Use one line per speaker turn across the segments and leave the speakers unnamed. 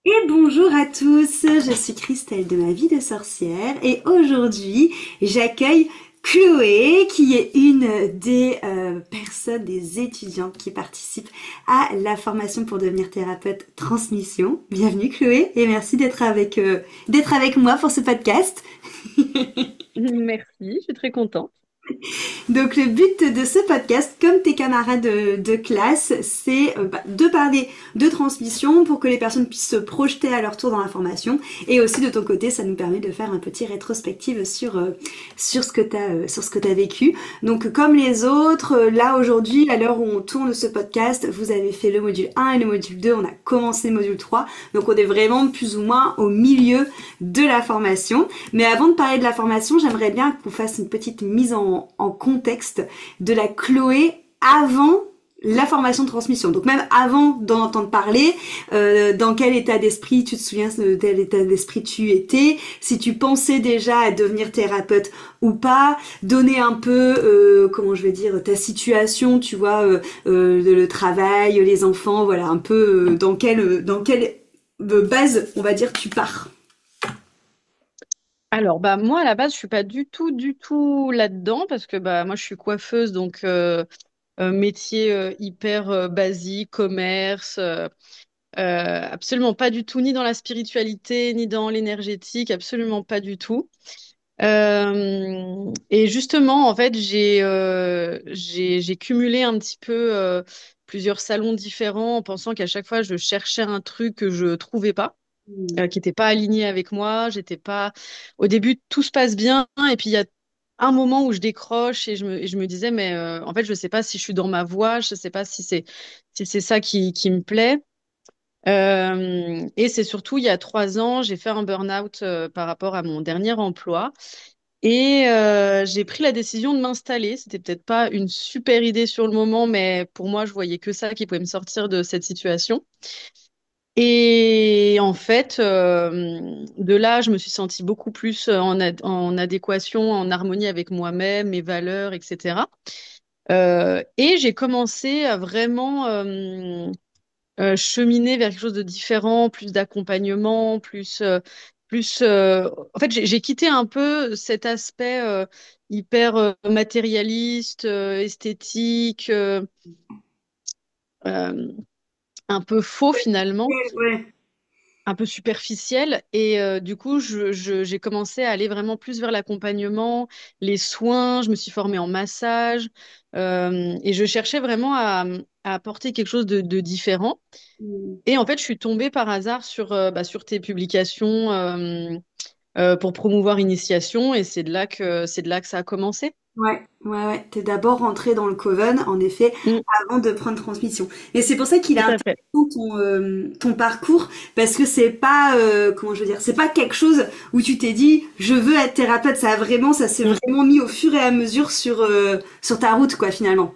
Et bonjour à tous, je suis Christelle de ma vie de sorcière et aujourd'hui j'accueille Chloé qui est une des personnes, des étudiantes qui participent à la formation pour devenir thérapeute transmission. Bienvenue Chloé et merci d'être avec moi pour ce podcast.
Merci, je suis très contente.
Donc le but de ce podcast, comme tes camarades de classe, c'est de parler de transmission pour que les personnes puissent se projeter à leur tour dans la formation. Et aussi de ton côté, ça nous permet de faire un petit rétrospective sur sur ce que t'as vécu. Donc comme les autres, là aujourd'hui, à l'heure où on tourne ce podcast, vous avez fait le module 1 et le module 2, on a commencé le module 3. Donc on est vraiment plus ou moins au milieu de la formation. Mais avant de parler de la formation, j'aimerais bien qu'on fasse une petite mise en contexte de la Chloé avant la formation de transmission. Donc même avant d'en entendre parler, dans quel état d'esprit tu te souviens de quel état d'esprit tu étais, si tu pensais déjà à devenir thérapeute ou pas, donner un peu, comment je vais dire, ta situation, tu vois, le travail, les enfants, voilà, un peu dans quelle base, on va dire, tu pars.
Alors, moi, à la base, je suis pas du tout là-dedans parce que moi, je suis coiffeuse, donc métier hyper basique, commerce, absolument pas du tout, ni dans la spiritualité, ni dans l'énergétique, absolument pas du tout. Et justement, en fait, j'ai cumulé un petit peu plusieurs salons différents en pensant qu'à chaque fois, je cherchais un truc que je trouvais pas. Qui n'était pas aligné avec moi. J'étais pas. Au début, tout se passe bien, et puis il y a un moment où je décroche et je me disais, mais en fait, je sais pas si je suis dans ma voie, je sais pas si c'est ça qui me plaît. Et c'est surtout il y a 3 ans, j'ai fait un burn-out par rapport à mon dernier emploi. Et j'ai pris la décision de m'installer. C'était peut-être pas une super idée sur le moment, mais pour moi, je voyais que ça qui pouvait me sortir de cette situation. Et en fait, de là, je me suis sentie beaucoup plus en adéquation, en harmonie avec moi-même, mes valeurs, etc. Et j'ai commencé à vraiment cheminer vers quelque chose de différent, plus d'accompagnement, En fait, j'ai quitté un peu cet aspect hyper matérialiste, esthétique, euh, un peu faux finalement.
Ouais.
Un peu superficielle. Et du coup, j'ai commencé à aller vraiment plus vers l'accompagnement, les soins. Je me suis formée en massage et je cherchais vraiment à apporter quelque chose de différent. Et en fait, je suis tombée par hasard sur tes publications pour promouvoir Initiation et c'est de là que ça a commencé.
Ouais. T'es d'abord rentré dans le Coven, en effet,
Mm,
avant de prendre transmission. Et c'est pour ça qu'il est
tout à fait.
intéressant ton parcours, parce que c'est pas, comment je veux dire, c'est pas quelque chose où tu t'es dit, je veux être thérapeute. Ça s'est
Mm.
vraiment mis au fur et à mesure sur ta route, quoi, finalement.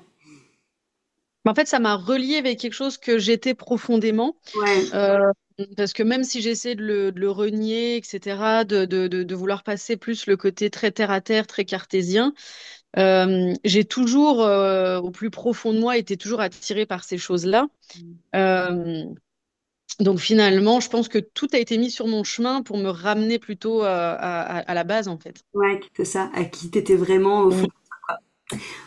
Mais en fait, ça m'a reliée avec quelque chose que j'étais profondément.
Ouais.
Euh, Parce que même si j'essaie de le renier, etc., de vouloir passer plus le côté très terre à terre, très cartésien, j'ai toujours, au plus profond de moi, été toujours attirée par ces choses-là. Euh, donc finalement, je pense que tout a été mis sur mon chemin pour me ramener plutôt à la base, en fait.
Ouais, c'est ça, à qui t'étais vraiment au fond.
Mm.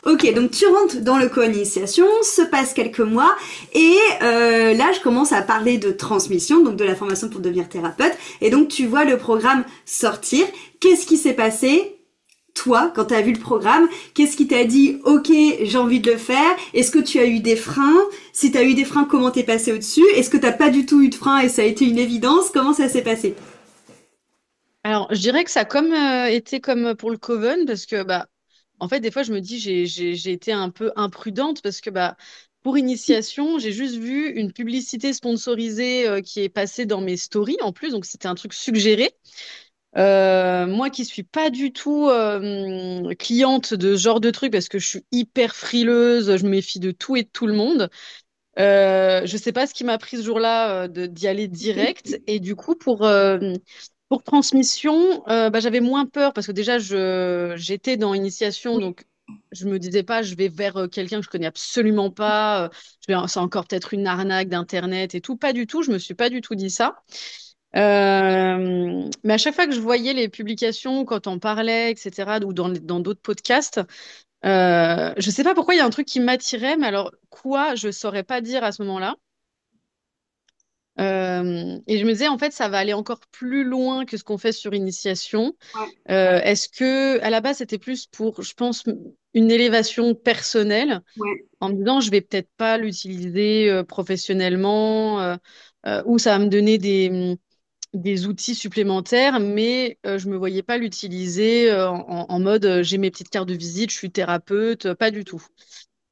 Ok, donc tu rentres dans le co-initiation, se passe quelques mois, et là je commence à parler de transmission, donc de la formation pour devenir thérapeute, et donc tu vois le programme sortir. Qu'est-ce qui s'est passé, toi, quand tu as vu le programme? Qu'est-ce qui t'a dit, ok, j'ai envie de le faire? Est-ce que tu as eu des freins? Si tu as eu des freins, comment t'es passé au-dessus? Est-ce que t'as pas du tout eu de freins et ça a été une évidence? Comment ça s'est passé?
Alors, je dirais que ça a comme été comme pour le Coven, parce que en fait, des fois, je me dis j'ai été un peu imprudente parce que pour initiation, j'ai juste vu une publicité sponsorisée qui est passée dans mes stories en plus, donc c'était un truc suggéré. Moi qui suis pas du tout cliente de ce genre de truc parce que je suis hyper frileuse, je me méfie de tout et de tout le monde. Je sais pas ce qui m'a pris ce jour-là d'y aller direct. Et du coup, pour transmission, j'avais moins peur parce que déjà, j'étais dans initiation. Donc, je me disais pas, je vais vers quelqu'un que je connais absolument pas, c'est encore peut-être une arnaque d'Internet et tout. Pas du tout, je me suis pas du tout dit ça. Mais à chaque fois que je voyais les publications, quand on parlait, etc., ou dans d'autres podcasts, je sais pas pourquoi il y a un truc qui m'attirait, mais alors quoi, je saurais pas dire à ce moment-là. Et je me disais, en fait, ça va aller encore plus loin que ce qu'on fait sur initiation.
Ouais,
Est-ce que, à la base, c'était plus pour, je pense, une élévation personnelle,
ouais,
en me disant, je vais peut-être pas l'utiliser professionnellement, ou ça va me donner des outils supplémentaires, mais je me voyais pas l'utiliser en mode, j'ai mes petites cartes de visite, je suis thérapeute, pas du tout.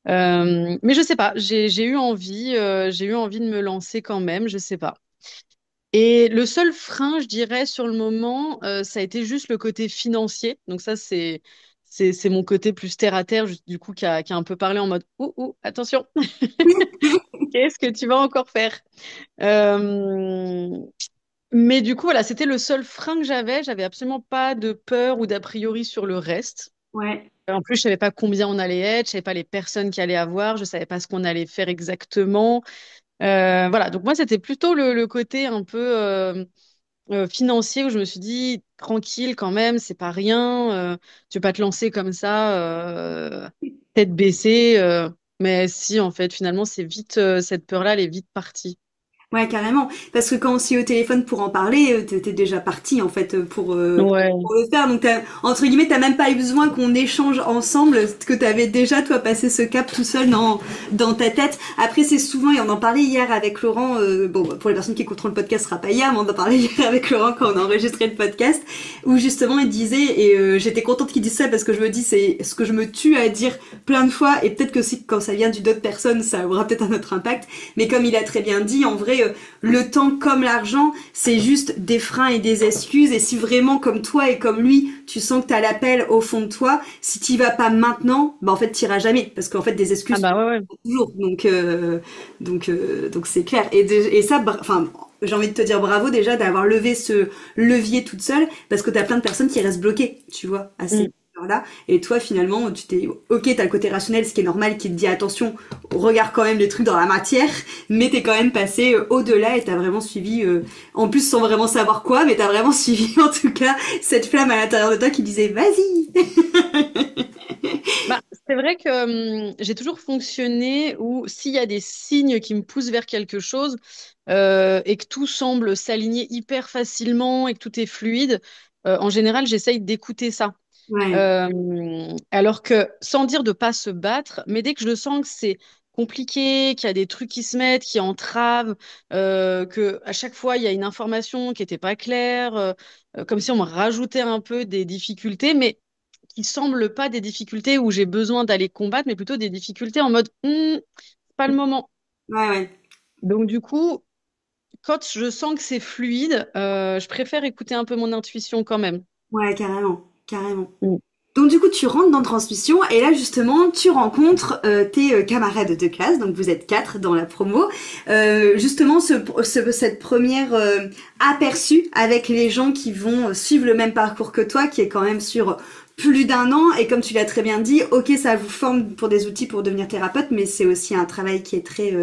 Mais je sais pas, j'ai eu envie de me lancer quand même, je sais pas. Et le seul frein, je dirais, sur le moment, ça a été juste le côté financier. Donc ça, c'est mon côté plus terre à terre, du coup, qui a un peu parlé en mode, attention, qu'est-ce que tu vas encore faire? Euh, mais du coup, voilà, c'était le seul frein que j'avais. J'avais absolument pas de peur ou d'a priori sur le reste.
ouais.
En plus, je savais pas combien on allait être, je savais pas les personnes qui allaient avoir, je savais pas ce qu'on allait faire exactement. Voilà, donc moi, c'était plutôt le côté un peu financier où je me suis dit, tranquille quand même, c'est pas rien, tu vas pas te lancer comme ça, tête baissée. Mais si, en fait, finalement, c'est vite, cette peur-là, elle est vite partie.
Ouais, carrément. Parce que quand on s'est eu au téléphone pour en parler, t'étais déjà parti en fait
Ouais.
pour le faire. Donc entre guillemets, t'as même pas eu besoin qu'on échange ensemble, que t'avais déjà toi passé ce cap tout seul dans ta tête. Après, c'est souvent, et on en parlait hier avec Laurent. Bon, pour les personnes qui écouteront le podcast, ce sera pas hier, mais on en parlait hier avec Laurent quand on a enregistré le podcast, où justement il disait, et j'étais contente qu'il dise ça parce que je me dis c'est ce que je me tue à dire plein de fois, et peut-être que si quand ça vient d'une autre personne, ça aura peut-être un autre impact. Mais comme il a très bien dit, en vrai le temps comme l'argent, c'est juste des freins et des excuses. Et si vraiment, comme toi et comme lui, tu sens que t'as l'appel au fond de toi, si t'y vas pas maintenant, bah en fait t'iras jamais, parce qu'en fait des
Ah
excuses
bah ouais, ouais.
toujours. Donc c'est clair. Et ça, enfin. J'ai envie de te dire bravo déjà d'avoir levé ce levier toute seule parce que t'as plein de personnes qui restent bloquées, tu vois, à ces
Mm.
là. Et toi, finalement, ok, t'as le côté rationnel, ce qui est normal, qui te dit attention, regarde quand même les trucs dans la matière, mais t'es quand même passé au-delà et t'as vraiment suivi, en plus sans vraiment savoir quoi, mais t'as vraiment suivi en tout cas cette flamme à l'intérieur de toi qui disait vas-y.
Bah, c'est vrai que j'ai toujours fonctionné où s'il y a des signes qui me poussent vers quelque chose et que tout semble s'aligner hyper facilement et que tout est fluide, en général, j'essaye d'écouter ça.
Ouais,
Alors que, sans dire de pas se battre, mais dès que je sens que c'est compliqué, qu'il y a des trucs qui se mettent, qui entravent, que à chaque fois il y a une information qui n'était pas claire, comme si on me rajoutait un peu des difficultés, mais qui semblent pas des difficultés où j'ai besoin d'aller combattre, mais plutôt des difficultés en mode c'est pas le moment.
ouais, ouais,
Donc du coup, quand je sens que c'est fluide, je préfère écouter un peu mon intuition quand même.
ouais, carrément, carrément.
Mm.
Donc du coup, tu rentres dans Transmission et là justement, tu rencontres tes camarades de classe. Donc vous êtes quatre dans la promo. Justement, cette première aperçu avec les gens qui vont suivre le même parcours que toi, qui est quand même sur plus d'un an. Et comme tu l'as très bien dit, ok, ça vous forme pour des outils pour devenir thérapeute, mais c'est aussi un travail qui est très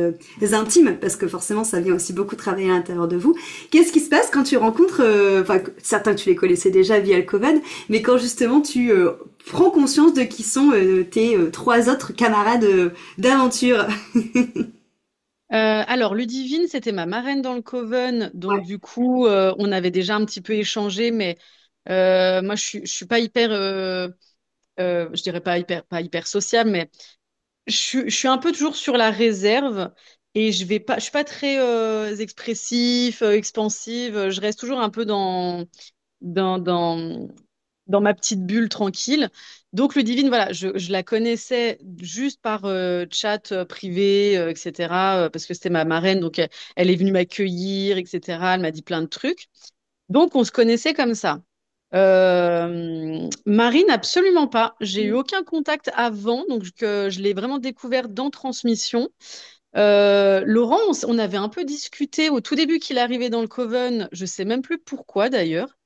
intime parce que forcément, ça vient aussi beaucoup travailler à l'intérieur de vous. Qu'est-ce qui se passe quand tu rencontres, enfin certains tu les connaissais déjà via le Coven, mais quand justement tu prends conscience de qui sont tes trois autres camarades d'aventure.
Alors, Ludivine, c'était ma marraine dans le Coven, donc
Ouais,
du coup, on avait déjà un petit peu échangé, mais moi, je suis pas hyper, je dirais pas hyper sociable, mais je suis un peu toujours sur la réserve et je suis pas très expressif, expansive. Je reste toujours un peu dans, dans, dans ma petite bulle tranquille. Donc, Ludivine, voilà, je la connaissais juste par chat privé, etc., parce que c'était ma marraine, donc elle est venue m'accueillir, etc. Elle m'a dit plein de trucs. Donc, on se connaissait comme ça. Marine, absolument pas. J'ai eu aucun contact avant, donc je l'ai vraiment découvert dans Transmission. Laurent, on avait un peu discuté au tout début qu'il arrivait dans le Coven. Je sais même plus pourquoi d'ailleurs,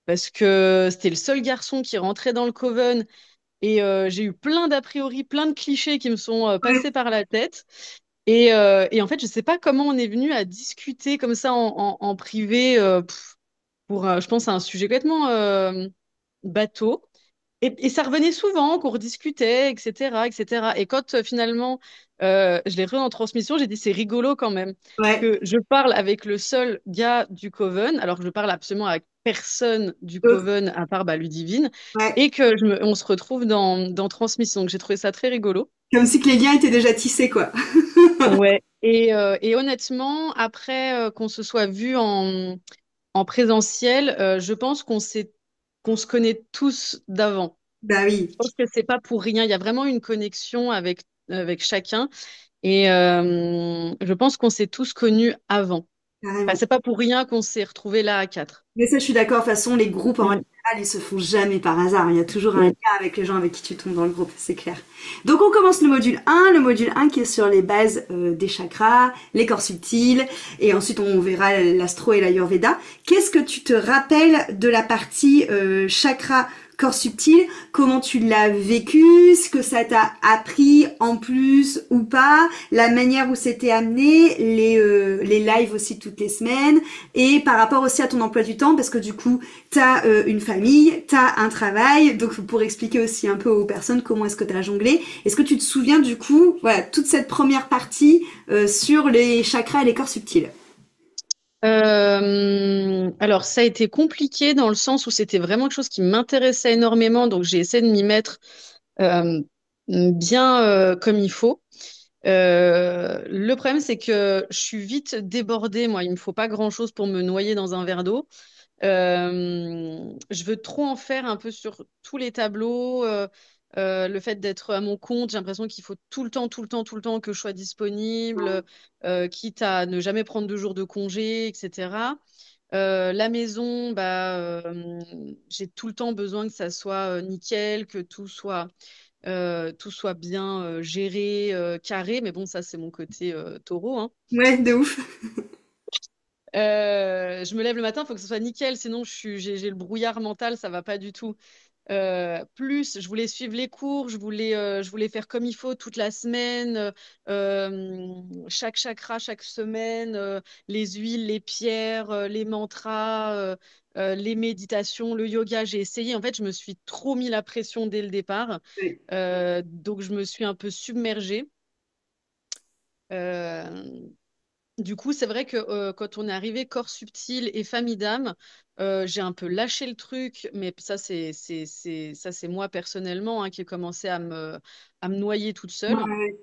parce que c'était le seul garçon qui rentrait dans le Coven Et j'ai eu plein d'a priori, plein de clichés qui me sont
Ouais,
passés par la tête. Et en fait, je sais pas comment on est venu à discuter comme ça en privé pour, je pense, un sujet complètement bateau. Et ça revenait souvent, qu'on rediscutait, etc., etc. Et quand finalement je l'ai en transmission, j'ai dit c'est rigolo quand même
ouais,
que je parle avec le seul gars du Coven, alors que je parle absolument avec personne du
d'autres,
Coven à part bah, Ludivine,
ouais.
et que on se retrouve dans transmission. Donc j'ai trouvé ça très rigolo.
Comme si que les liens étaient déjà tissés, quoi.
Ouais. Et honnêtement, après qu'on se soit vu en présentiel, je pense qu'on se connaît tous d'avant.
Bah
Je
oui,
pense que c'est pas pour rien. Il y a vraiment une connexion avec chacun. Et je pense qu'on s'est tous connus avant. Enfin,
carrément.
c'est pas pour rien qu'on s'est retrouvés là à quatre.
Mais ça, je suis d'accord. De toute façon, les groupes, en
Mm,
général, ils se font jamais par hasard. Il y a toujours un
mm.
lien avec les gens avec qui tu tombes dans le groupe, c'est clair. Donc, on commence le module un qui est sur les bases des chakras, les corps subtils, et ensuite on verra l'astro et l'ayurveda. Qu'est-ce que tu te rappelles de la partie chakra, corps subtil? Comment tu l'as vécu? Ce que ça t'a appris en plus ou pas? La manière où c'était amené? Les lives aussi toutes les semaines? Et par rapport aussi à ton emploi du temps, parce que du coup, t'as une famille, t'as un travail, donc pour expliquer aussi un peu aux personnes comment est-ce que t'as jonglé, est-ce que tu te souviens du coup, voilà, toute cette première partie sur les chakras et les corps subtils?
Alors, ça a été compliqué dans le sens où c'était vraiment quelque chose qui m'intéressait énormément, donc j'ai essayé de m'y mettre euh, bien comme il faut. Le problème, c'est que je suis vite débordée. Moi, il me faut pas grand-chose pour me noyer dans un verre d'eau. Je veux trop en faire un peu sur tous les tableaux. Le fait d'être à mon compte, j'ai l'impression qu'il faut tout le temps, tout le temps, tout le temps que je sois disponible, quitte à ne jamais prendre de jours de congé, etc. La maison, bah, j'ai tout le temps besoin que ça soit nickel, que tout soit bien géré, carré. Mais bon, ça, c'est mon côté taureau, hein.
Ouais, de ouf.
Je me lève le matin, il faut que ce soit nickel, sinon j'ai le brouillard mental, ça va pas du tout. Plus, je voulais suivre les cours, je voulais faire comme il faut toute la semaine, chaque chakra chaque semaine, les huiles, les pierres, les mantras, les méditations, le yoga. J'ai essayé. En fait, je me suis trop mis la pression dès le départ,
Ouais.
donc je me suis un peu submergée. Euh, du coup, c'est vrai que quand on est arrivé corps subtil et famille d'âme, j'ai un peu lâché le truc, mais ça, ça, c'est moi personnellement hein, qui ai commencé à me noyer toute seule.
Ouais,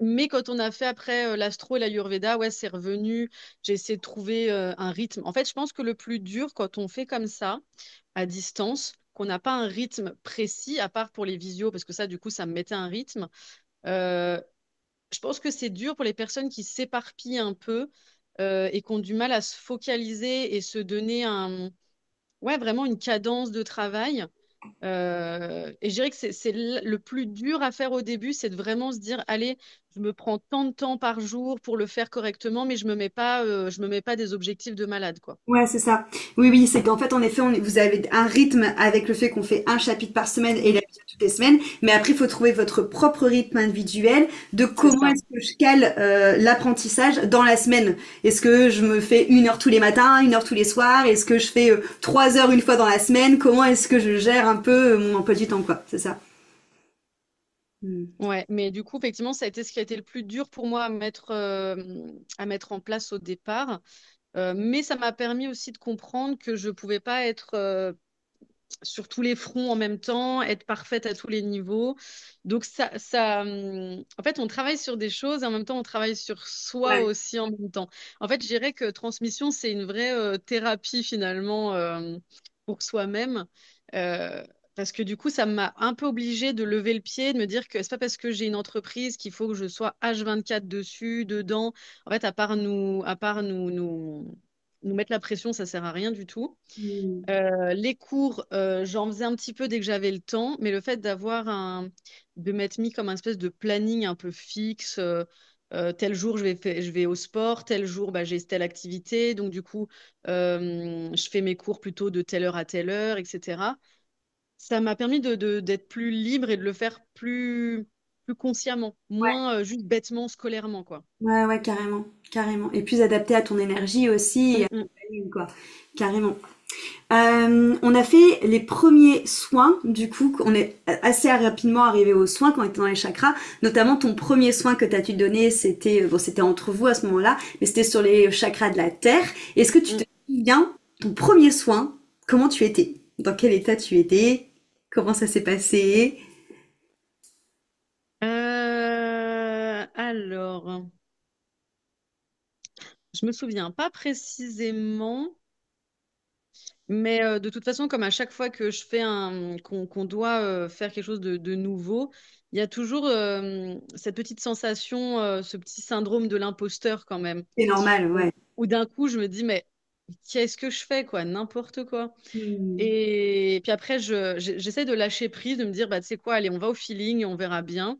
Mais quand on a fait après l'astro et l'ayurveda, ouais, c'est revenu. J'ai essayé de trouver un rythme. En fait, je pense que le plus dur quand on fait comme ça, à distance, qu'on n'a pas un rythme précis, à part pour les visios, parce que ça, du coup, ça me mettait un rythme. euh, je pense que c'est dur pour les personnes qui s'éparpillent un peu et qui ont du mal à se focaliser et se donner ouais, vraiment une cadence de travail. Et je dirais que c'est le plus dur à faire au début, c'est de vraiment se dire, allez, je me prends tant de temps par jour pour le faire correctement, mais je me mets pas des objectifs de malade, quoi.
ouais, c'est ça. Oui, oui, c'est qu'en fait, en effet, vous avez un rythme avec le fait qu'on fait un chapitre par semaine et la vidéo toutes les semaines, mais après, il faut trouver votre propre rythme individuel de
C'est
comment
ça.
est-ce que je cale l'apprentissage dans la semaine. Est-ce que je me fais 1 heure tous les matins, 1 heure tous les soirs? Est-ce que je fais 3 heures une fois dans la semaine? Comment est-ce que je gère un peu mon emploi du temps, quoi? C'est ça. Hmm.
Ouais, mais du coup, effectivement, ça a été ce qui a été le plus dur pour moi à mettre en place au départ. Mais ça m'a permis aussi de comprendre que je pouvais pas être sur tous les fronts en même temps, être parfaite à tous les niveaux. Donc en fait, on travaille sur des choses et en même temps, on travaille sur soi
Ouais.
aussi en même temps. En fait, je dirais que transmission, c'est une vraie thérapie finalement pour soi-même. Euh, Parce que du coup, ça m'a un peu obligée de lever le pied, de me dire que c'est pas parce que j'ai une entreprise qu'il faut que je sois H24 dessus, dedans. En fait, à part nous mettre la pression, ça sert à rien du tout.
Hmm.
Les cours, j'en faisais un petit peu dès que j'avais le temps, mais le fait de m'être mis comme un espèce de planning un peu fixe, tel jour je vais au sport, tel jour bah, j'ai telle activité, donc du coup je fais mes cours plutôt de telle heure à telle heure, etc. ça m'a permis d'être plus libre et de le faire plus consciemment, moins juste bêtement, scolairement, quoi.
Ouais, ouais, carrément, carrément. Et plus adapté à ton énergie aussi, et
Mm,
à
mm.
ta ligne, quoi. Carrément. On a fait les premiers soins, du coup, on est assez rapidement arrivé aux soins quand on était dans les chakras. Notamment, ton premier soin que tu as dû donner, c'était, bon, c'était entre vous à ce moment-là, mais c'était sur les chakras de la terre. Est-ce que tu te
Mm.
souviens, ton premier soin, comment tu étais? Dans quel état tu étais? Comment ça s'est passé?
Alors, je me souviens pas précisément, mais de toute façon, comme à chaque fois que je fais qu'on doit faire quelque chose de nouveau, il y a toujours cette petite sensation, ce petit syndrome de l'imposteur quand même,
C'est normal,
où,
ouais.
où d'un coup je me dis mais qu'est-ce que je fais quoi, n'importe quoi.
Hmm.
Et puis après j'essaie de lâcher prise, de me dire bah tu sais quoi, allez on va au feeling et on verra bien.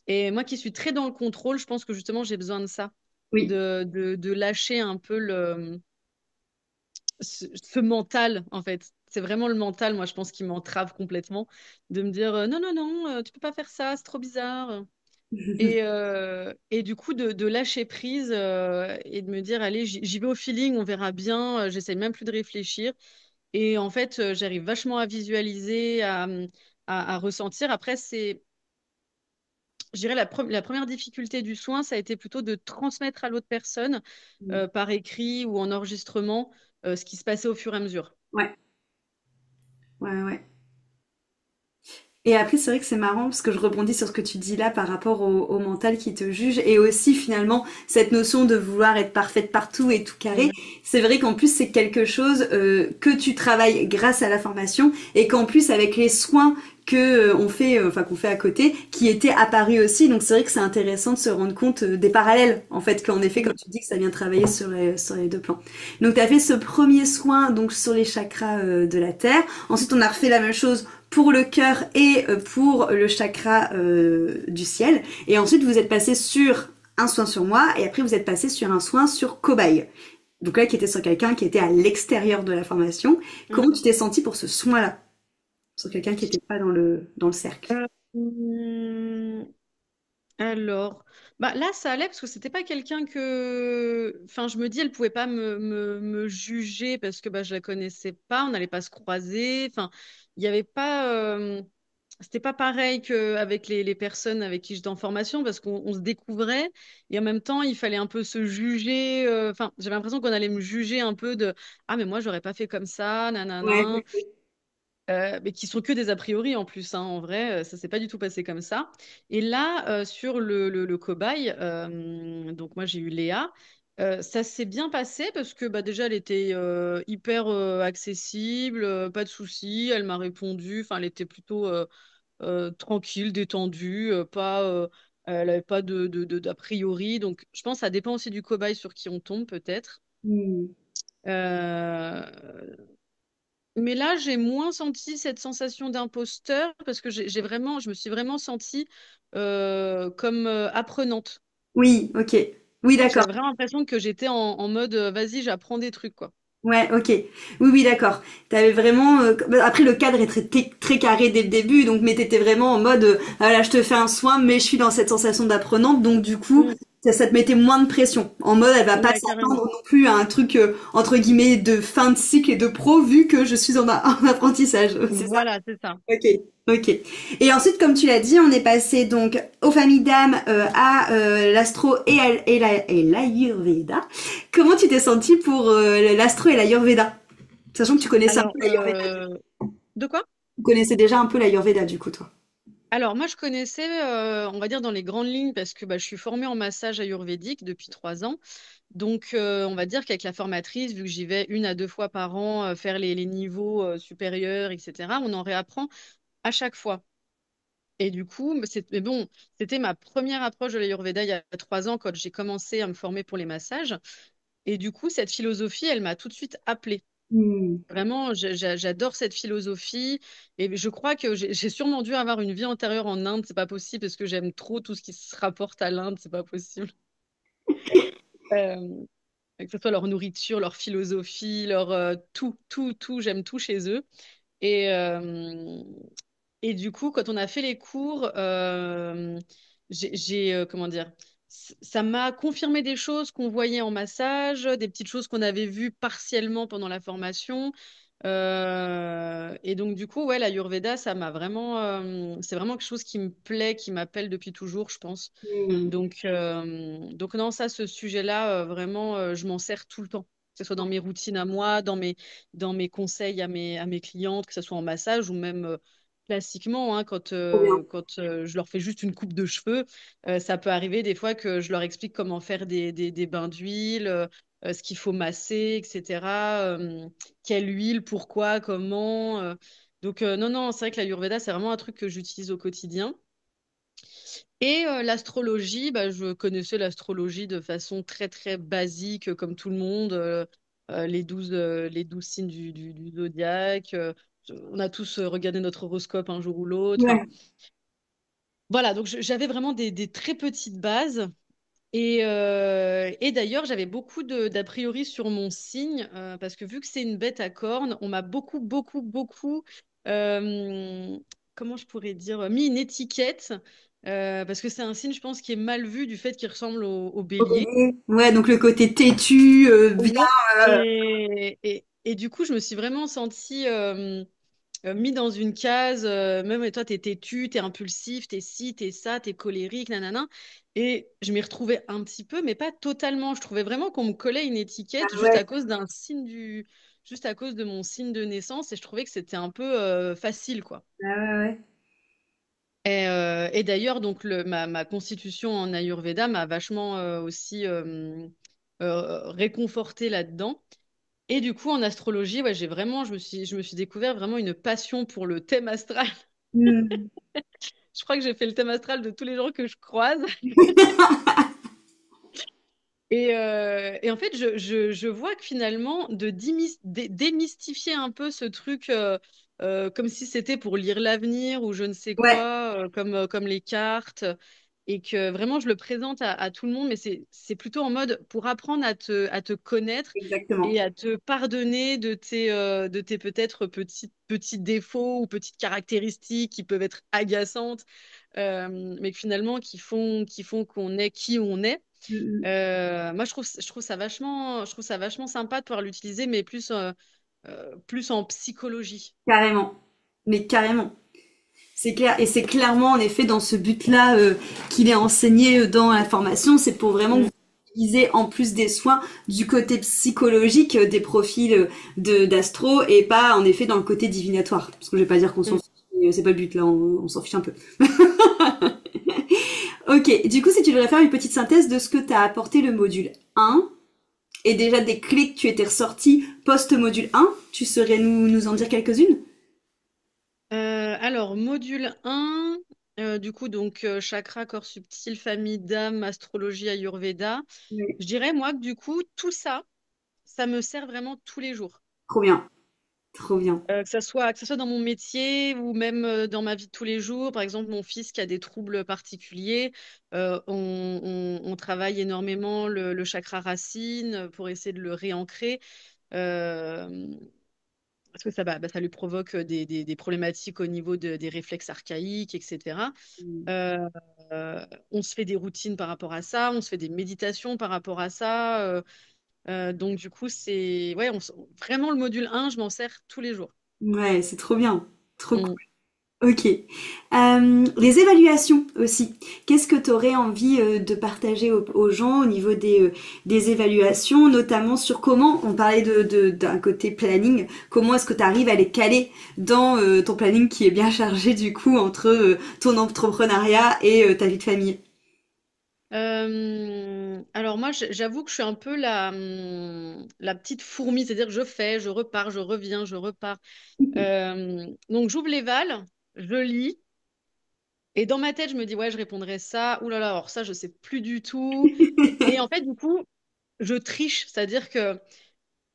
Et moi qui suis très dans le contrôle, je pense que justement j'ai besoin de ça,
Oui.
de lâcher un peu ce mental, en fait. C'est vraiment le mental, moi, je pense, qui m'entrave complètement, de me dire non, non, non, tu peux pas faire ça, c'est trop bizarre. Et du coup, de lâcher prise et de me dire, allez, j'y vais au feeling, on verra bien, j'essaye même plus de réfléchir. Et en fait, j'arrive vachement à visualiser, à ressentir. Après, je dirais, la première difficulté du soin, ça a été plutôt de transmettre à l'autre personne, par écrit ou en enregistrement, ce qui se passait au fur et à mesure.
Ouais, ouais, ouais. Et après, c'est vrai que c'est marrant parce que je rebondis sur ce que tu dis là par rapport au mental qui te juge et aussi finalement cette notion de vouloir être parfaite partout et tout carré.
Ouais.
C'est vrai qu'en plus c'est quelque chose que tu travailles grâce à la formation et qu'en plus avec les soins que on fait, enfin qu'on fait à côté, qui étaient apparus aussi. Donc c'est vrai que c'est intéressant de se rendre compte des parallèles en fait qu'en effet, comme tu dis, que ça vient travailler sur les deux plans. Donc tu as fait ce premier soin donc sur les chakras de la terre. Ensuite on a refait la même chose pour le cœur et pour le chakra du ciel. Et ensuite, vous êtes passé sur un soin sur moi et après, vous êtes passé sur un soin sur cobaye. Donc là, qui était sur quelqu'un qui était à l'extérieur de la formation.
Mm.
Comment tu t'es senti pour ce soin-là? Sur quelqu'un qui n'était pas dans le cercle.
Hum, alors, bah là, ça allait parce que c'était pas quelqu'un que. Enfin, je me dis, elle pouvait pas me juger parce que bah, je la connaissais pas, on n'allait pas se croiser. Enfin, il y avait pas. C'était pas pareil qu'avec les personnes avec qui j'étais en formation parce qu'on se découvrait et en même temps, il fallait un peu se juger. Enfin, j'avais l'impression qu'on allait me juger un peu de ah, mais moi, j'aurais pas fait comme ça, nanana.
Ouais.
Mais qui sont que des a priori en plus, hein, en vrai, ça s'est pas du tout passé comme ça. Et là, sur le cobaye, donc moi j'ai eu Léa, ça s'est bien passé parce que bah, déjà elle était hyper accessible, pas de soucis, elle m'a répondu, enfin elle était plutôt tranquille, détendue, pas, elle avait pas d'a priori. Donc je pense que ça dépend aussi du cobaye sur qui on tombe peut-être.
Hmm.
Euh, mais là, j'ai moins senti cette sensation d'imposteur parce que je me suis vraiment sentie comme apprenante.
Oui, ok. Oui, d'accord.
J'avais vraiment l'impression que j'étais en mode vas-y, j'apprends des trucs, quoi.
Ouais, ok. Oui, oui, d'accord. T'avais vraiment. Après, le cadre est très carré dès le début, donc mais t'étais vraiment en mode, ah là, je te fais un soin, mais je suis dans cette sensation d'apprenante, donc du coup,
Mm.
ça te mettait moins de pression. En mode, elle va pas
Ouais, carrément.
s'attendre non plus à un truc entre guillemets de fin de cycle et de pro, vu que je suis en apprentissage. C'est ça?
Voilà, c'est ça.
Ok, ok. Et ensuite, comme tu l'as dit, on est passé donc aux familles d'âmes, à l'astro et l'ayurveda. Comment tu t'es sentie pour l'astro et l'ayurveda? Sachant que tu connaissais un
Alors,
peu l'ayurveda.
de quoi?
Tu connaissais déjà un peu l'ayurveda du coup, toi.
Alors, moi, je connaissais, on va dire, dans les grandes lignes, parce que bah, je suis formée en massage ayurvédique depuis 3 ans. Donc, on va dire qu'avec la formatrice, vu que j'y vais 1 à 2 fois par an faire les niveaux supérieurs, etc., on en réapprend à chaque fois. Et du coup, mais bon, c'était ma première approche de l'Ayurveda il y a 3 ans quand j'ai commencé à me former pour les massages. Et du coup, cette philosophie, elle m'a tout de suite appelée.
Hmm.
Vraiment, j'adore cette philosophie. Et je crois que j'ai sûrement dû avoir une vie antérieure en Inde. C'est pas possible parce que j'aime trop tout ce qui se rapporte à l'Inde. C'est pas possible. Euh, que ce soit leur nourriture, leur philosophie, leur tout, tout, tout. J'aime tout chez eux. Et, euh, et du coup, quand on a fait les cours, comment dire, ça m'a confirmé des choses qu'on voyait en massage, des petites choses qu'on avait vues partiellement pendant la formation. Et donc, du coup, ouais, l'Ayurveda, c'est vraiment quelque chose qui me plaît, qui m'appelle depuis toujours, je pense.
Hmm.
Donc non, ça, ce sujet-là, vraiment, je m'en sers tout le temps. Que ce soit dans mes routines à moi, dans mes conseils à mes clientes, que ce soit en massage ou même classiquement, hein,
Trop bien.
quand je leur fais juste une coupe de cheveux, ça peut arriver des fois que je leur explique comment faire des bains d'huile, ce qu'il faut masser, etc. Quelle huile, pourquoi, comment. Non, non, c'est vrai que l'Ayurveda, c'est vraiment un truc que j'utilise au quotidien. Et l'astrologie, bah, je connaissais l'astrologie de façon très très basique, comme tout le monde, les 12 signes du zodiaque. On a tous regardé notre horoscope un jour ou l'autre. Enfin,
Ouais.
voilà, donc j'avais vraiment des très petites bases. Et d'ailleurs, j'avais beaucoup d'a priori sur mon signe, parce que vu que c'est une bête à cornes, on m'a beaucoup, euh, comment je pourrais dire, mis une étiquette, parce que c'est un signe, je pense, qui est mal vu du fait qu'il ressemble au bélier.
Ok. Ouais, donc le côté têtu, bien.
Ouais.
euh,
Et du coup, je me suis vraiment sentie mis dans une case, même et toi, t'es têtu, t'es impulsif, t'es ci, t'es ça, t'es colérique, nanana. Et je m'y retrouvais un petit peu, mais pas totalement. Je trouvais vraiment qu'on me collait une étiquette
ah ouais,
juste à cause de mon signe de naissance, et je trouvais que c'était un peu facile, quoi.
ah ouais, ouais.
Et d'ailleurs, donc ma constitution en Ayurveda m'a vachement aussi réconfortée là-dedans. Et du coup, en astrologie, ouais, je me suis découvert vraiment une passion pour le thème astral.
Hmm.
Je crois que j'ai fait le thème astral de tous les gens que je croise. Et en fait, je vois que finalement, démystifier un peu ce truc, comme si c'était pour lire l'avenir ou je ne sais
Ouais,
quoi, comme les cartes, et que vraiment je le présente à tout le monde, mais c'est plutôt en mode pour apprendre à te connaître
exactement.
et à te pardonner de tes peut-être petits défauts ou petites caractéristiques qui peuvent être agaçantes, mais que finalement qui font qu'on est qui on est.
Hmm, hmm.
Moi, je trouve ça vachement sympa de pouvoir l'utiliser, mais plus en psychologie.
Carrément. Mais carrément. C'est clair. Et c'est clairement, en effet, dans ce but-là qu'il est enseigné dans la formation. C'est pour vraiment que
Mm.
vous utilisez, en plus des soins, du côté psychologique des profils d'astro et pas, en effet, dans le côté divinatoire. Parce que je vais pas dire qu'on s'en
Mm.
fiche. Mais c'est pas le but, là. On s'en fiche un peu. Ok. Du coup, si tu devrais faire une petite synthèse de ce que t'as apporté le module 1 et déjà des clés que tu étais ressorties post-module 1, tu saurais nous en dire quelques-unes?
Alors, module 1, du coup, donc chakra, corps subtil, famille d'âme, astrologie, ayurveda.
Oui.
Je dirais, moi, que du coup, tout ça, ça me sert vraiment tous les jours.
Trop bien. Trop bien.
Que ça soit dans mon métier ou même dans ma vie de tous les jours. Par exemple, mon fils qui a des troubles particuliers, on travaille énormément le chakra racine pour essayer de le réancrer. Euh, Parce que ça lui provoque des problématiques au niveau des réflexes archaïques, etc. Euh, on se fait des routines par rapport à ça, on se fait des méditations par rapport à ça. Donc, du coup, vraiment le module 1, je m'en sers tous les jours.
Ouais, c'est trop bien. Trop
Mm.
cool. Ok. Les évaluations aussi. Qu'est-ce que tu aurais envie de partager aux gens au niveau des évaluations, notamment sur comment, on parlait d'un côté planning, comment est-ce que tu arrives à les caler dans ton planning qui est bien chargé du coup entre ton entrepreneuriat et ta vie de famille?
Alors moi, j'avoue que je suis un peu la petite fourmi, c'est-à-dire que je fais, je repars, je reviens, je repars. Donc j'ouvre les vals, je lis, et dans ma tête, je me dis, ouais, je répondrai ça. Ouh là là, alors ça, je sais plus du tout. Et en fait, du coup, je triche, c'est-à-dire que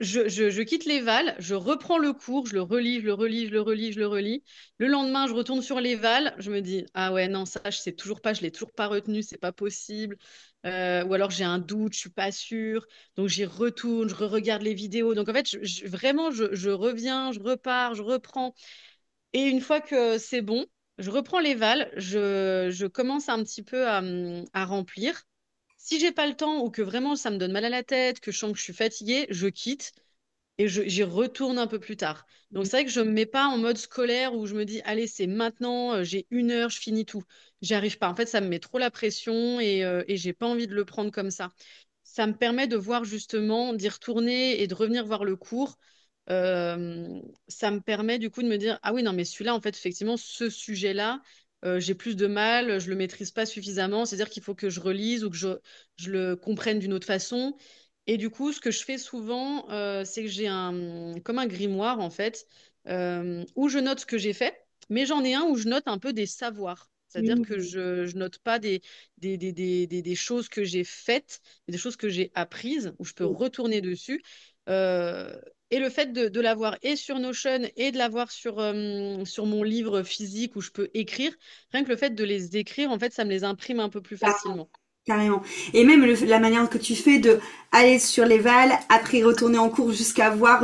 je quitte l'éval, je reprends le cours, je le relis, je le relis, je le relis, je le relis. Le lendemain, je retourne sur l'éval, je me dis, ah ouais, non, ça, je sais toujours pas, je l'ai toujours pas retenu, c'est pas possible. Ou alors j'ai un doute, je suis pas sûre. Donc j'y retourne, je re-regarde les vidéos. Donc en fait, vraiment, je reviens, je repars, je reprends. Et une fois que c'est bon, je reprends l'éval, je commence un petit peu à remplir. Si j'ai pas le temps ou que vraiment ça me donne mal à la tête, que je sens que je suis fatiguée, je quitte et j'y retourne un peu plus tard. Donc c'est vrai que je me mets pas en mode scolaire où je me dis, allez, c'est maintenant, j'ai 1 heure, je finis tout. J'y arrive pas. En fait, ça me met trop la pression et j'ai pas envie de le prendre comme ça. Ça me permet de voir justement, d'y retourner et de revenir voir le cours. Euh, Ça me permet du coup de me dire, ah oui, non, mais celui-là, en fait, effectivement, ce sujet-là, j'ai plus de mal, je le maîtrise pas suffisamment. C'est-à-dire qu'il faut que je relise ou que je le comprenne d'une autre façon. Et du coup, ce que je fais souvent, c'est que j'ai comme un grimoire, en fait, où je note ce que j'ai fait, mais j'en ai un où je note un peu des savoirs. C'est-à-dire que
Mm.
je note pas des choses que j'ai faites, mais des choses que j'ai apprises, où je peux retourner dessus. Euh, et le fait de l'avoir et sur Notion et de l'avoir sur mon livre physique où je peux écrire, rien que le fait de les écrire, en fait, ça me les imprime un peu plus facilement.
Carrément. Et même la manière que tu fais de aller sur l'éval, après retourner en cours jusqu'à voir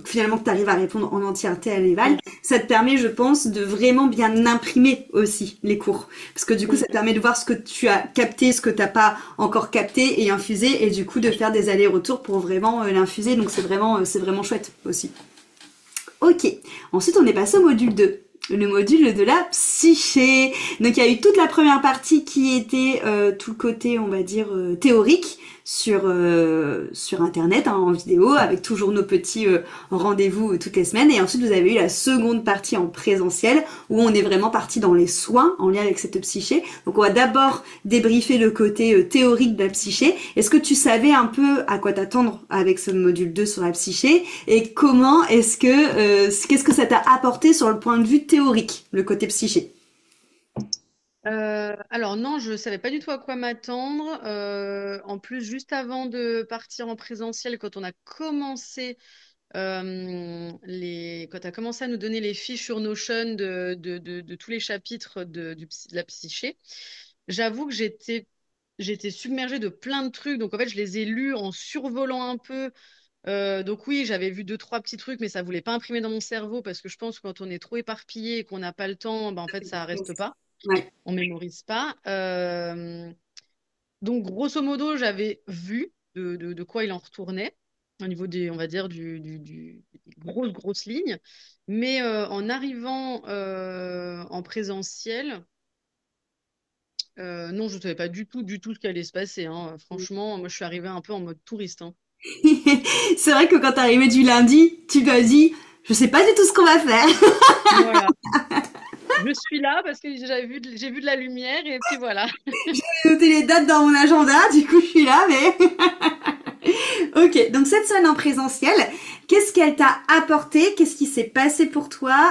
finalement que tu arrives à répondre en entièreté à l'éval,
Mm,
ça te permet, je pense, de vraiment bien imprimer aussi les cours. Parce que du coup,
mm.
ça te permet de voir ce que tu as capté, ce que t'as pas encore capté et infusé, et du coup de faire des allers-retours pour vraiment l'infuser. Donc c'est vraiment chouette aussi. Ok, ensuite on est passé au module 2, le module de la psyché. Donc il y a eu toute la première partie qui était tout le côté, on va dire, théorique sur internet, hein, en vidéo, avec toujours nos petits rendez-vous toutes les semaines. Et ensuite vous avez eu la seconde partie en présentiel, où on est vraiment parti dans les soins en lien avec cette psyché. Donc on va d'abord débriefer le côté théorique de la psyché. Est-ce que tu savais un peu à quoi t'attendre avec ce module 2 sur la psyché? Et comment qu'est-ce que ça t'a apporté sur le point de vue théorique, le côté psyché?
Alors non, je savais pas du tout à quoi m'attendre. En plus, juste avant de partir en présentiel, quand on a commencé quand tu as commencé à nous donner les fiches sur Notion de tous les chapitres de la psyché, j'avoue que j'étais submergée de plein de trucs. Donc en fait, je les ai lus en survolant un peu. Donc oui, j'avais vu deux, trois petits trucs, mais ça voulait pas imprimer dans mon cerveau parce que je pense que quand on est trop éparpillé et qu'on n'a pas le temps, ben, en fait, ça reste pas.
Ouais.
On mémorise pas. Donc grosso modo, j'avais vu de quoi il en retournait au niveau des, on va dire, des grosses lignes. Mais en arrivant en présentiel, non, je ne savais pas du tout ce qui allait se passer, hein. Franchement, moi, je suis arrivée un peu en mode touriste, hein.
C'est vrai que quand t'es arrivé du lundi, tu t'as dit, je sais pas du tout ce qu'on va faire.
Voilà. Je suis là parce que j'ai vu de la lumière et puis voilà.
J'ai noté les dates dans mon agenda, du coup je suis là, mais... Ok, donc cette semaine en présentiel, qu'est-ce qu'elle t'a apporté? Qu'est-ce qui s'est passé pour toi?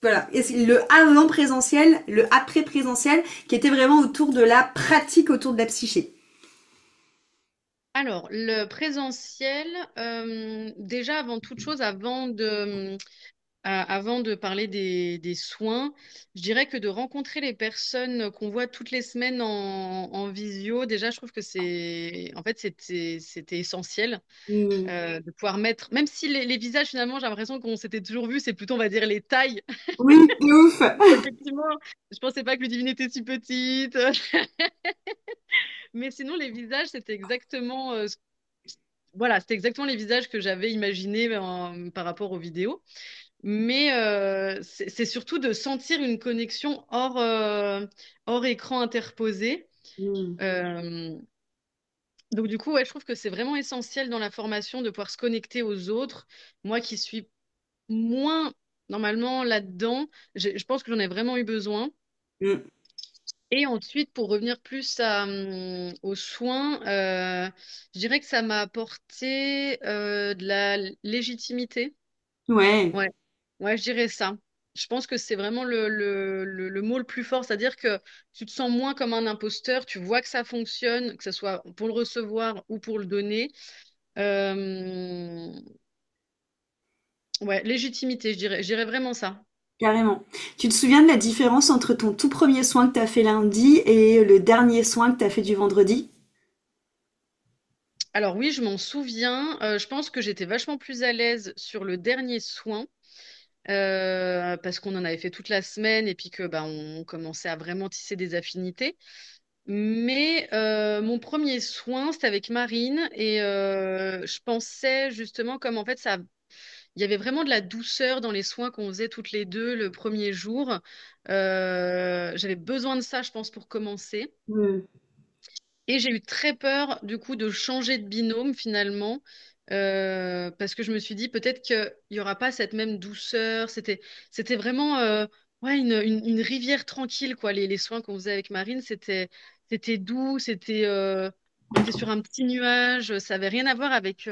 Voilà, le avant présentiel, le après présentiel, qui était vraiment autour de la pratique autour de la psyché.
Alors, le présentiel, déjà avant toute chose, avant de parler des soins, je dirais que de rencontrer les personnes qu'on voit toutes les semaines en visio, déjà, je trouve que en fait, c'était essentiel
Hmm.
de pouvoir mettre, même si les visages, finalement, j'ai l'impression qu'on s'était toujours vu, c'est plutôt, on va dire, les tailles.
Oui, de ouf.
Effectivement, je pensais pas que Ludivine était si petite. Mais sinon, les visages, c'était exactement, voilà, c'était exactement les visages que j'avais imaginés par rapport aux vidéos. Mais c'est surtout de sentir une connexion hors écran interposé.
Hmm.
Euh, donc du coup, ouais, je trouve que c'est vraiment essentiel dans la formation de pouvoir se connecter aux autres. Moi qui suis moins normalement là-dedans, je pense que j'en ai vraiment eu besoin.
Hmm.
Et ensuite, pour revenir plus aux soins, je dirais que ça m'a apporté de la légitimité.
Ouais.
Ouais, ouais, je dirais ça. Je pense que c'est vraiment le mot le plus fort, c'est-à-dire que tu te sens moins comme un imposteur, tu vois que ça fonctionne, que ce soit pour le recevoir ou pour le donner. Euh, ouais, légitimité, je dirais vraiment ça.
Carrément. Tu te souviens de la différence entre ton tout premier soin que tu as fait lundi et le dernier soin que tu as fait du vendredi?
Alors oui, je m'en souviens. Je pense que j'étais vachement plus à l'aise sur le dernier soin parce qu'on en avait fait toute la semaine et puis que bah, on commençait à vraiment tisser des affinités. Mais mon premier soin, c'était avec Marine et je pensais justement comme en fait ça, il y avait vraiment de la douceur dans les soins qu'on faisait toutes les deux le premier jour. J'avais besoin de ça, je pense, pour commencer.
Hmm.
Et j'ai eu très peur, du coup, de changer de binôme finalement, parce que je me suis dit peut-être qu'il n'y aura pas cette même douceur. C'était vraiment ouais, une rivière tranquille, quoi. Les soins qu'on faisait avec Marine, c'était doux, on était sur un petit nuage. Ça avait rien à voir avec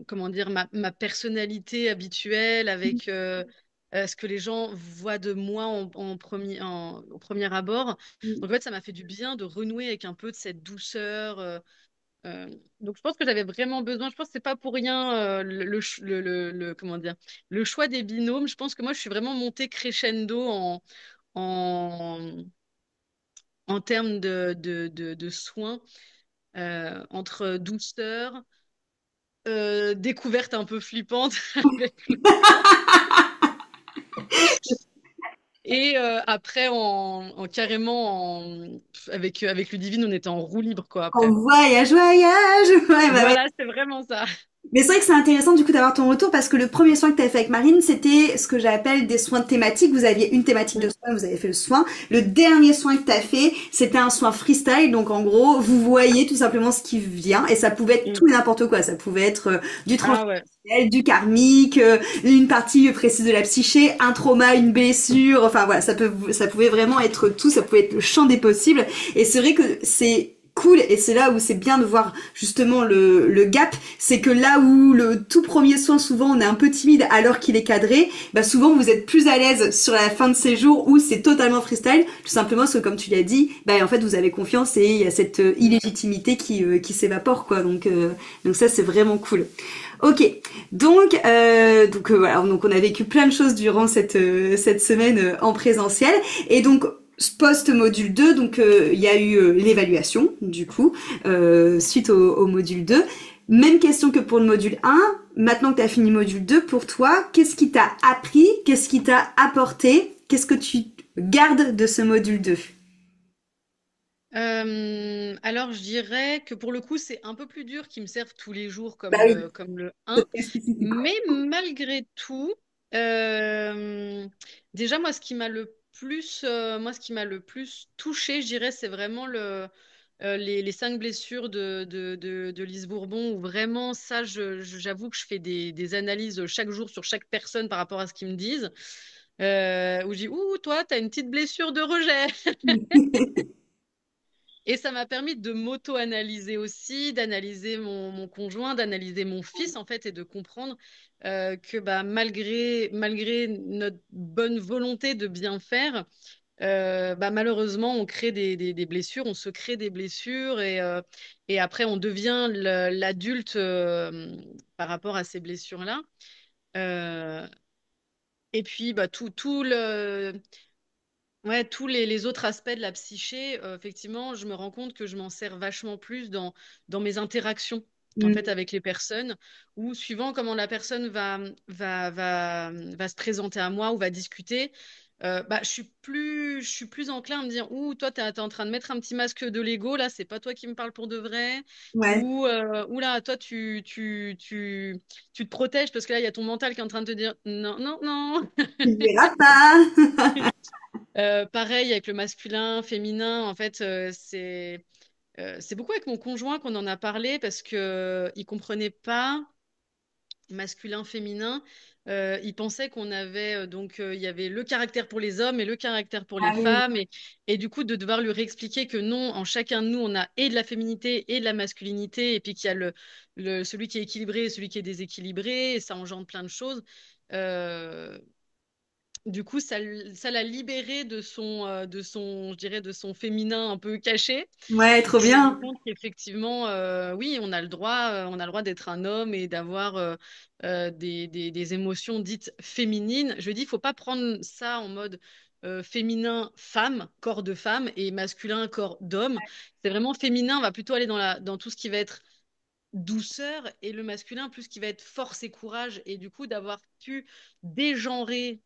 comment dire, ma personnalité habituelle, avec ce que les gens voient de moi au premier abord. Donc, en fait, ça m'a fait du bien de renouer avec un peu de cette douceur. Euh, donc, je pense que j'avais vraiment besoin. Je pense que c'est pas pour rien comment dire, le choix des binômes. Je pense que moi, je suis vraiment montée crescendo en, en termes de soins entre douceur découverte un peu flippante avec le temps. Et après, avec Ludivine, on était en roue libre, quoi,
En
après.
voyage, voyage! Ouais, bah ouais.
Voilà, c'est vraiment ça.
Mais c'est vrai que c'est intéressant du coup d'avoir ton retour parce que le premier soin que tu as fait avec Marine, c'était ce que j'appelle des soins thématiques. Vous aviez une thématique de soin, vous avez fait le soin. Le dernier soin que tu as fait, c'était un soin freestyle. Donc en gros, vous voyez tout simplement ce qui vient et ça pouvait être
Mm.
tout et n'importe quoi. Ça pouvait être du
Ah ouais.
transpersonnel, du karmique, une partie précise de la psyché, un trauma, une blessure. Enfin voilà, ça pouvait vraiment être tout. Ça pouvait être le champ des possibles. Et c'est vrai que c'est cool et c'est là où c'est bien de voir justement le gap, c'est que là où le tout premier soin souvent on est un peu timide alors qu'il est cadré, bah souvent vous êtes plus à l'aise sur la fin de ces jours où c'est totalement freestyle, tout simplement parce que comme tu l'as dit, bah en fait vous avez confiance et il y a cette illégitimité qui s'évapore quoi, donc ça c'est vraiment cool. Ok, donc voilà, donc on a vécu plein de choses durant cette semaine en présentiel et donc post-module 2, donc il y a eu l'évaluation, du coup, suite au module 2. Même question que pour le module 1. Maintenant que tu as fini le module 2, pour toi, qu'est-ce qui t'a appris? Qu'est-ce qui t'a apporté? Qu'est-ce que tu gardes de ce module 2?
Alors, je dirais que pour le coup, c'est un peu plus dur qu'ils me servent tous les jours
Bah oui,
comme le
c'est
1.
très spécifique.
Mais malgré tout, déjà, moi, ce qui m'a le plus touché, je dirais, c'est vraiment les 5 blessures de Lise Bourbon, où vraiment, ça, j'avoue que je fais des analyses chaque jour sur chaque personne par rapport à ce qu'ils me disent. Où je dis, ouh, toi, t'as une petite blessure de rejet. Et ça m'a permis de m'auto-analyser aussi, d'analyser mon conjoint, d'analyser mon fils en fait, et de comprendre que bah, malgré notre bonne volonté de bien faire, bah, malheureusement, on crée des blessures, on se crée des blessures et après on devient l'adulte par rapport à ces blessures-là. Euh, et puis bah, ouais, tous les autres aspects de la psyché, effectivement, je me rends compte que je m'en sers vachement plus dans mes interactions en fait
Mm.
avec les personnes, ou suivant comment la personne va se présenter à moi ou va discuter, bah, je suis plus enclin à me dire, ouh, toi, t'es en train de mettre un petit masque de Lego, là, c'est pas toi qui me parles pour de vrai,
Ouais,
ou là, toi, tu te protèges parce que là, il y a ton mental qui est en train de te dire, non, non, non.
tu verras pas.
Pareil avec le masculin, féminin, en fait, c'est beaucoup avec mon conjoint qu'on en a parlé parce que il comprenait pas masculin, féminin. Il pensait qu'on avait il y avait le caractère pour les hommes et le caractère pour les
Ah oui,
femmes et du coup de devoir lui réexpliquer que non, en chacun de nous on a et de la féminité et de la masculinité et puis qu'il y a celui qui est équilibré et celui qui est déséquilibré et ça engendre plein de choses. Euh, Du coup, ça l'a libéré je dirais, de son féminin un peu caché.
Ouais, trop
Je me rends
bien.
compte qu'effectivement, oui, on a le droit d'être un homme et d'avoir des émotions dites féminines. Je dis, il faut pas prendre ça en mode féminin, femme, corps de femme, et masculin, corps d'homme. C'est vraiment féminin, on va plutôt aller dans tout ce qui va être douceur et le masculin plus qui va être force et courage. Et du coup, d'avoir pu dégenrer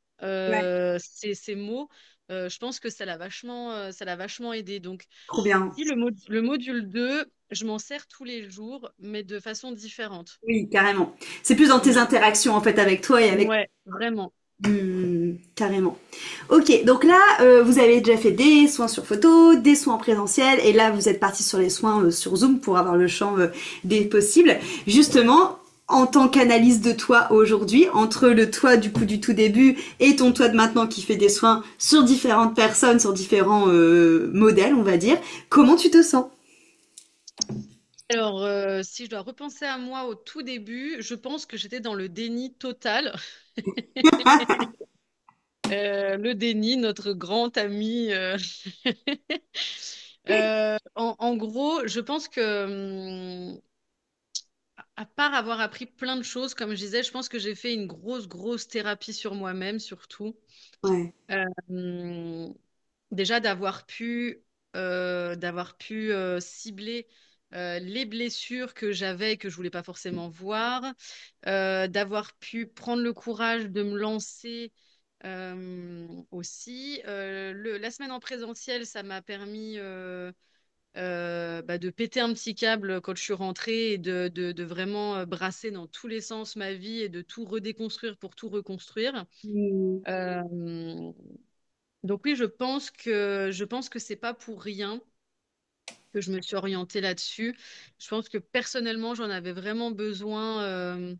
Ouais,
ces mots, je pense que ça l'a vachement aidé. Donc,
trop bien.
si le module 2 je m'en sers tous les jours, mais de façon différente.
Oui, carrément. C'est plus dans tes
Mm.
interactions en fait avec toi et avec.
Ouais, vraiment.
Carrément. Ok, donc là, vous avez déjà fait des soins sur photo, des soins en présentiel, et là, vous êtes parti sur les soins sur Zoom pour avoir le champ des possibles. Justement, en tant qu'analyse de toi aujourd'hui, entre le toi du coup du tout début et ton toi de maintenant qui fait des soins sur différentes personnes, sur différents modèles, on va dire, comment tu te sens?
Alors, si je dois repenser à moi au tout début, je pense que j'étais dans le déni total. Le déni, notre grand ami. En gros, je pense que, à part avoir appris plein de choses, comme je disais, je pense que j'ai fait une grosse thérapie sur moi-même, surtout.
Ouais.
Hum, Déjà d'avoir pu cibler les blessures que j'avais et que je voulais pas forcément voir, d'avoir pu prendre le courage de me lancer aussi. La semaine en présentiel, ça m'a permis de péter un petit câble quand je suis rentrée et de vraiment brasser dans tous les sens ma vie et de tout redéconstruire pour tout reconstruire.
Hmm.
Euh, donc oui, je pense que c'est pas pour rien que je me suis orientée là-dessus. Je pense que personnellement, j'en avais vraiment besoin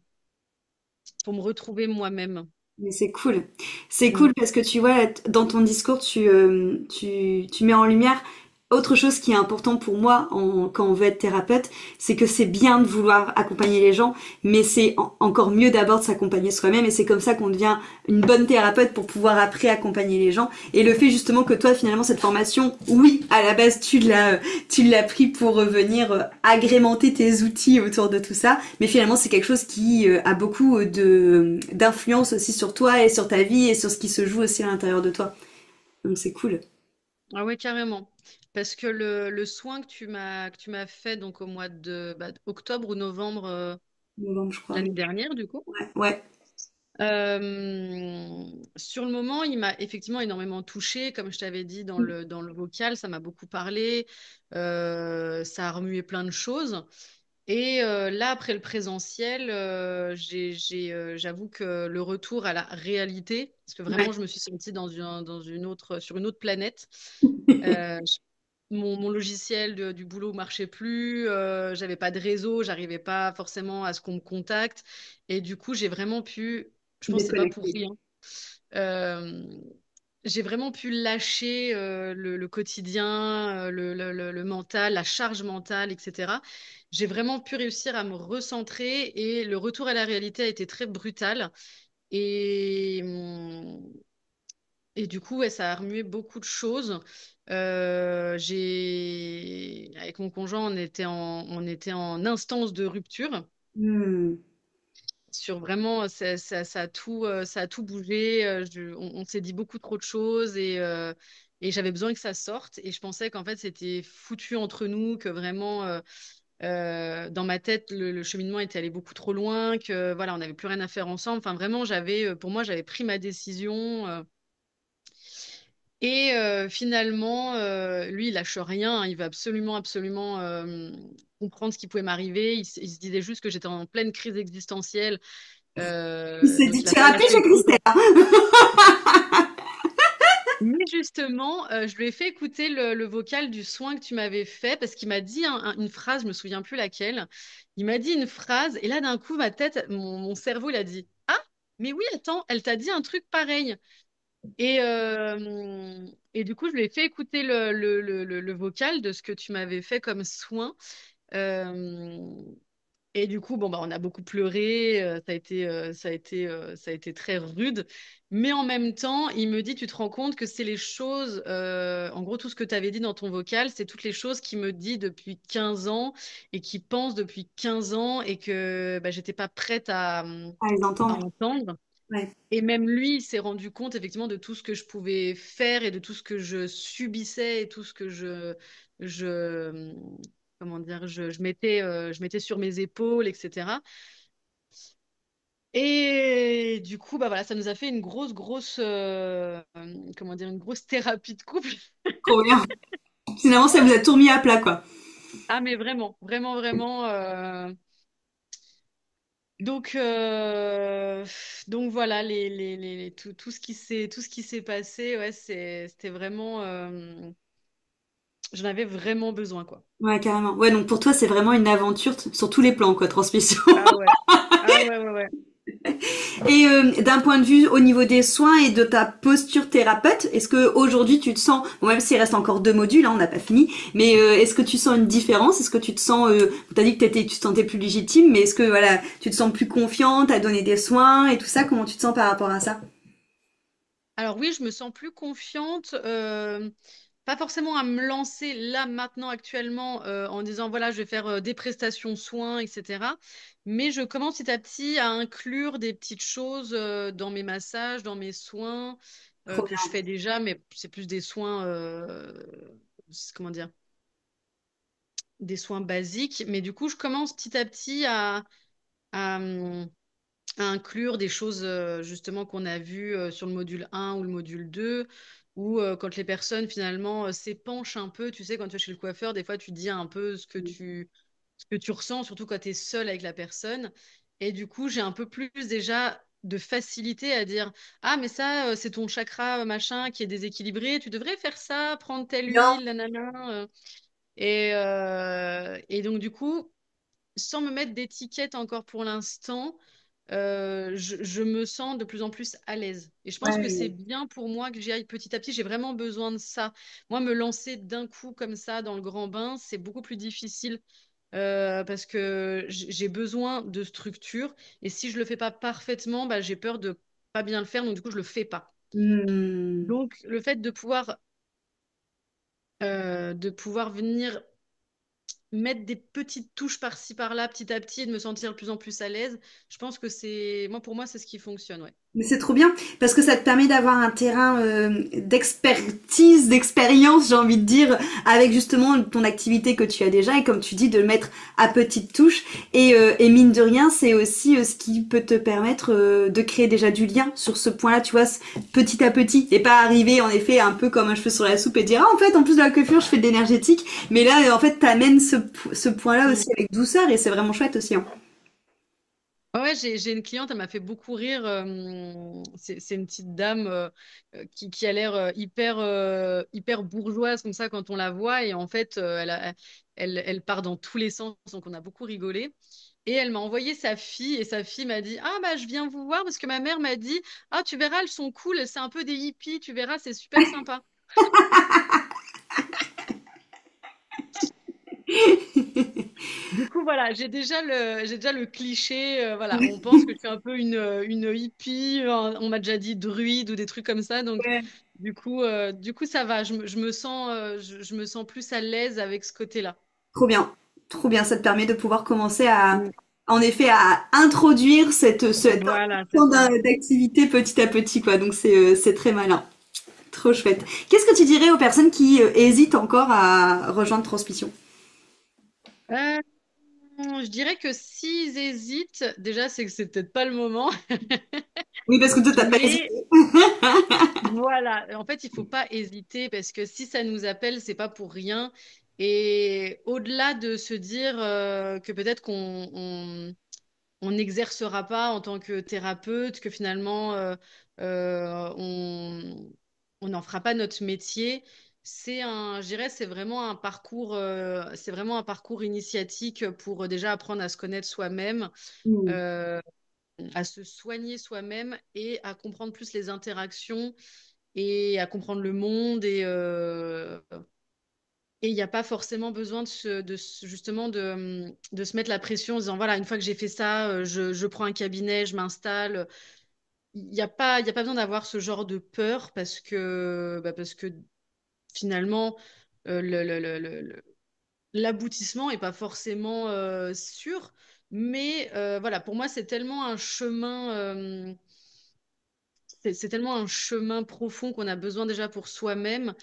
pour me retrouver moi-même.
Mais c'est cool. C'est
Mm.
cool parce que tu vois, dans ton discours, tu mets en lumière autre chose qui est important pour moi quand on veut être thérapeute, c'est que c'est bien de vouloir accompagner les gens, mais c'est encore mieux d'abord de s'accompagner soi-même et c'est comme ça qu'on devient une bonne thérapeute pour pouvoir après accompagner les gens. Et le fait justement que toi, finalement, cette formation, oui, à la base, tu l'as pris pour venir agrémenter tes outils autour de tout ça, mais finalement c'est quelque chose qui a beaucoup de d'influence aussi sur toi et sur ta vie et sur ce qui se joue aussi à l'intérieur de toi. Donc c'est cool.
Ah ouais, carrément. Parce que le soin que tu m'as fait donc au mois octobre ou novembre
Novembre, je crois.
l'année dernière, du coup.
Ouais, ouais.
Sur le moment, il m'a effectivement énormément touchée. Comme je t'avais dit dans le vocal, ça m'a beaucoup parlé. Ça a remué plein de choses. Et là, après le présentiel, j'avoue que le retour à la réalité, parce que
Ouais.
vraiment, je me suis sentie sur une autre planète. Euh, je- mon logiciel du boulot marchait plus, j'avais pas de réseau, j'arrivais pas forcément à ce qu'on me contacte. Et du coup, j'ai vraiment pu, je pense que c'est pas pour
Déconnecté.
rien, euh, j'ai vraiment pu lâcher le quotidien, le mental, la charge mentale, etc. J'ai vraiment pu réussir à me recentrer et le retour à la réalité a été très brutal. Et, et du coup, ouais, ça a remué beaucoup de choses. Avec mon conjoint, on était en instance de rupture.
Hmm.
Sur vraiment, ça a tout bougé. On s'est dit beaucoup trop de choses et j'avais besoin que ça sorte. Et je pensais qu'en fait, c'était foutu entre nous, que vraiment, dans ma tête, le cheminement était allé beaucoup trop loin, que voilà, on n'avait plus rien à faire ensemble. Enfin, vraiment, pour moi, j'avais pris ma décision. Et finalement, lui, il lâche rien, hein. Il veut absolument comprendre ce qui pouvait m'arriver. Il se disait juste que j'étais en pleine crise existentielle.
Il s'est
Donc,
dit
il a pas
thérapie
lâché
chez
le
Christelle.
boulot. Mais justement, je lui ai fait écouter le vocal du soin que tu m'avais fait parce qu'il m'a dit une phrase, je me souviens plus laquelle. Il m'a dit une phrase et là, d'un coup, mon cerveau, il a dit, ah, mais oui, attends, elle t'a dit un truc pareil. Et du coup, je lui ai fait écouter le vocal de ce que tu m'avais fait comme soin. Euh, Et du coup, bon, bah, on a beaucoup pleuré, ça a été très rude. Mais en même temps, il me dit, tu te rends compte que c'est les choses, en gros, tout ce que tu avais dit dans ton vocal, c'est toutes les choses qu'il me dit depuis 15 ans et qu'il pense depuis 15 ans et que bah, j'étais pas prête
À les
à
entendre.
entendre.
Ouais.
Et même lui, il s'est rendu compte effectivement de tout ce que je pouvais faire et de tout ce que je subissais et tout ce que je, comment dire, je mettais sur mes épaules, etc. Et du coup, bah voilà, ça nous a fait une comment dire, une grosse thérapie de couple.
Trop bien. Finalement, ça vous a tout remis à plat, quoi.
Ah, mais vraiment, vraiment, vraiment. Donc, donc voilà, tout ce qui s'est passé, ouais, c'était vraiment, j'en avais vraiment besoin, quoi.
Ouais, carrément. Ouais, donc pour toi, c'est vraiment une aventure sur tous les plans, quoi, transmission.
Ah ouais. Ah ouais, ouais, ouais.
Et d'un point de vue au niveau des soins et de ta posture thérapeute, est-ce que aujourd'hui tu te sens, bon, même s'il reste encore 2 modules, hein, on n'a pas fini, mais est-ce que tu sens une différence? Est-ce que tu te sens, t'as dit que tu te sentais plus légitime, mais est-ce que voilà, tu te sens plus confiante à donner des soins et tout ça? Comment tu te sens par rapport à ça?
Alors oui, je me sens plus confiante, pas forcément à me lancer là, maintenant, actuellement, en disant, voilà, je vais faire des prestations soins, etc. Mais je commence petit à petit à inclure des petites choses dans mes massages, dans mes soins,
Trop
que je
bien.
fais déjà, mais c'est plus des soins, comment dire, des soins basiques. Mais du coup, je commence petit à petit à, à inclure des choses justement qu'on a vues sur le module 1 ou le module 2, ou quand les personnes finalement s'épanchent un peu, tu sais, quand tu es chez le coiffeur, des fois tu dis un peu ce que tu ressens, surtout quand tu es seul avec la personne. Et du coup, j'ai un peu plus déjà de facilité à dire, ah, mais ça, c'est ton chakra machin qui est déséquilibré, tu devrais faire ça, prendre telle
Bien.
huile, nanana. Et donc, du coup, sans me mettre d'étiquette encore pour l'instant, je me sens de plus en plus à l'aise. Et je pense que c'est
Ouais.
bien pour moi que j'y aille petit à petit. J'ai vraiment besoin de ça. Moi, me lancer d'un coup comme ça dans le grand bain, c'est beaucoup plus difficile parce que j'ai besoin de structure. Et si je le fais pas parfaitement, bah, j'ai peur de pas bien le faire. Donc, du coup, je le fais pas.
Hmm.
Donc, le fait de pouvoir venir mettre des petites touches par-ci par-là, petit à petit, et de me sentir de plus en plus à l'aise, je pense que pour moi, c'est ce qui fonctionne, ouais.
Mais c'est trop bien parce que ça te permet d'avoir un terrain d'expertise, d'expérience, j'ai envie de dire, avec justement ton activité que tu as déjà et comme tu dis de le mettre à petites touches et mine de rien, c'est aussi ce qui peut te permettre de créer déjà du lien sur ce point-là, tu vois, petit à petit et pas arriver en effet un peu comme un cheveu sur la soupe et dire ah en fait en plus de la coiffure je fais de l'énergétique, mais là en fait t'amènes ce point-là
Mm.
aussi avec douceur et c'est vraiment chouette aussi. Hein.
Ouais, j'ai une cliente, elle m'a fait beaucoup rire. C'est une petite dame qui a l'air hyper bourgeoise comme ça quand on la voit. Et en fait, elle part dans tous les sens. Donc, on a beaucoup rigolé. Et elle m'a envoyé sa fille. Et sa fille m'a dit, ah, bah, je viens vous voir parce que ma mère m'a dit, ah, tu verras, elles sont cool. C'est un peu des hippies. Tu verras, c'est super sympa. Du coup, voilà, j'ai déjà le cliché. Voilà, on pense que je suis un peu une hippie. On m'a déjà dit druide ou des trucs comme ça. Donc,
Ouais.
du coup, ça va. Je me sens plus à l'aise avec ce côté-là.
Trop bien, trop bien. Ça te permet de pouvoir commencer à,
Mm.
en effet, à introduire cette
Voilà, c'est
impulsion
ça.
d'activité petit à petit, quoi. Donc c'est très malin, trop chouette. Qu'est-ce que tu dirais aux personnes qui hésitent encore à rejoindre Transmission?
Euh, je dirais que s'ils hésitent, déjà, c'est que c'est peut-être pas le moment.
Oui, parce que toi t'as pas
Mais
hésité.
voilà, en fait, il faut pas hésiter parce que si ça nous appelle, c'est pas pour rien. Et au-delà de se dire que peut-être on n'exercera pas en tant que thérapeute, que finalement on n'en fera pas notre métier, je dirais, c'est vraiment un parcours initiatique pour déjà apprendre à se connaître soi-même,
Hmm.
euh, à se soigner soi-même et à comprendre plus les interactions et à comprendre le monde Et il n'y a pas forcément besoin justement de se mettre la pression en disant, voilà, une fois que j'ai fait ça, je prends un cabinet, je m'installe. Il y a pas besoin d'avoir ce genre de peur parce que finalement, l'aboutissement est pas forcément sûr. Mais voilà, pour moi, c'est tellement un chemin profond qu'on a besoin déjà pour soi-même.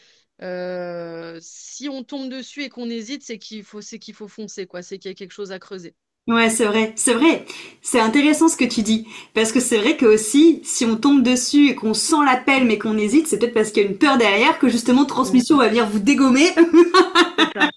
Si on tombe dessus et qu'on hésite, c'est qu'il faut foncer, quoi. C'est qu'il y a quelque chose à creuser.
Ouais, c'est vrai, c'est vrai. C'est intéressant ce que tu dis. Parce que c'est vrai que aussi, si on tombe dessus et qu'on sent l'appel mais qu'on hésite, c'est peut-être parce qu'il y a une peur derrière que justement
Mm.
transmission va venir vous dégommer.
C'est ça.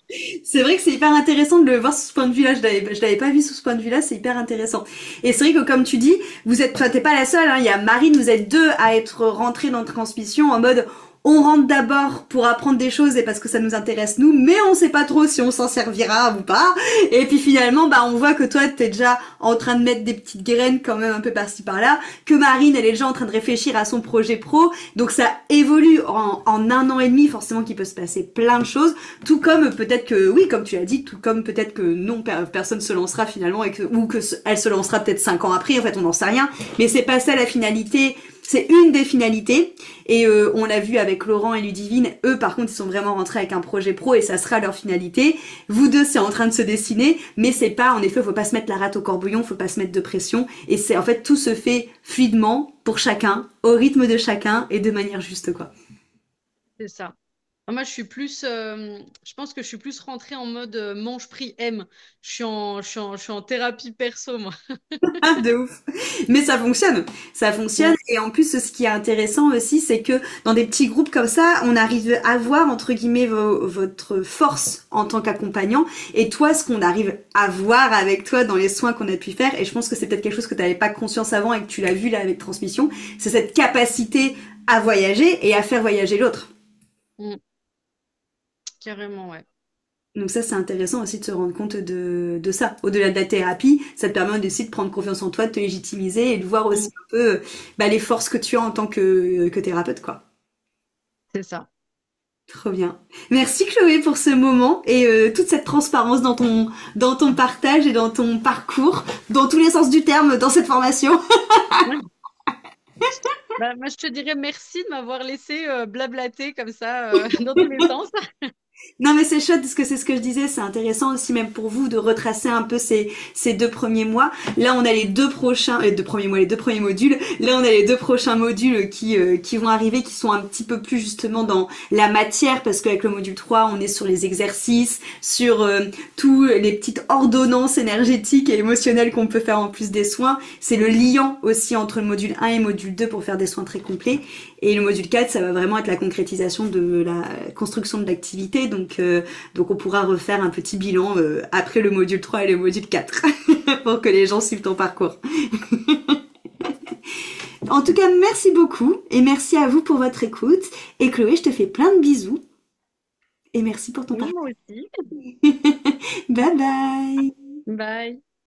C'est vrai que c'est hyper intéressant de le voir sous ce point de vue-là. Je l'avais pas vu sous ce point de vue-là. C'est hyper intéressant. Et c'est vrai que comme tu dis, enfin, t'es pas la seule, hein. Il y a Marine, vous êtes deux à être rentrées dans transmission en mode, on rentre d'abord pour apprendre des choses et parce que ça nous intéresse nous, mais on sait pas trop si on s'en servira ou pas. Et puis finalement, bah, on voit que toi, t'es déjà en train de mettre des petites graines quand même un peu par-ci par-là, que Marine, elle est déjà en train de réfléchir à son projet pro. Donc ça évolue en un an et demi, forcément qu'il peut se passer plein de choses. Tout comme peut-être que, oui, comme tu l'as dit, tout comme peut-être que non, personne se lancera finalement ou que elle se lancera peut-être 5 ans après, en fait, on n'en sait rien. Mais c'est pas ça la finalité. C'est une des finalités et on l'a vu avec Laurent et Ludivine, eux par contre ils sont vraiment rentrés avec un projet pro et ça sera leur finalité. Vous deux c'est en train de se dessiner mais c'est pas, en effet faut pas se mettre la rate au corbouillon, faut pas se mettre de pression et c'est en fait tout se fait fluidement pour chacun, au rythme de chacun et de manière juste quoi.
C'est ça. Moi, je pense que je suis plus rentrée en mode mange prix M. Je suis en thérapie perso, moi.
Ah, de ouf. Mais ça fonctionne.
Mm.
Et en plus, ce qui est intéressant aussi, c'est que dans des petits groupes comme ça, on arrive à voir, entre guillemets, votre force en tant qu'accompagnant. Et toi, ce qu'on arrive à voir avec toi dans les soins qu'on a pu faire, et je pense que c'est peut-être quelque chose que tu n'avais pas conscience avant et que tu l'as vu là avec transmission, c'est cette capacité à voyager et à faire voyager l'autre.
Mm. Carrément, ouais.
Donc ça, c'est intéressant aussi de se rendre compte de ça. Au-delà de la thérapie, ça te permet aussi de prendre confiance en toi, de te légitimiser et de voir aussi
Mm.
un peu bah, les forces que tu as en tant que thérapeute, quoi.
C'est ça.
Trop bien. Merci Chloé pour ce moment et toute cette transparence dans ton partage et dans ton parcours, dans tous les sens du terme, dans cette formation.
Ouais. Bah, moi, je te dirais merci de m'avoir laissé blablater comme ça dans tous les sens.
Non mais c'est chouette parce que c'est ce que je disais, c'est intéressant aussi même pour vous de retracer un peu ces 2 premiers mois. Là on a les deux prochains, les 2 premiers mois, les 2 premiers modules. Là on a les 2 prochains modules qui vont arriver, qui sont un petit peu plus justement dans la matière parce qu'avec le module 3 on est sur les exercices, sur tous les petites ordonnances énergétiques et émotionnelles qu'on peut faire en plus des soins. C'est le liant aussi entre le module 1 et le module 2 pour faire des soins très complets. Et le module 4, ça va vraiment être la concrétisation de la construction de l'activité. Donc on pourra refaire un petit bilan après le module 3 et le module 4 pour que les gens suivent ton parcours. En tout cas, merci beaucoup et merci à vous pour votre écoute. Et Chloé, je te fais plein de bisous et merci pour ton
Oui,
partage.
moi aussi.
Bye bye.
Bye.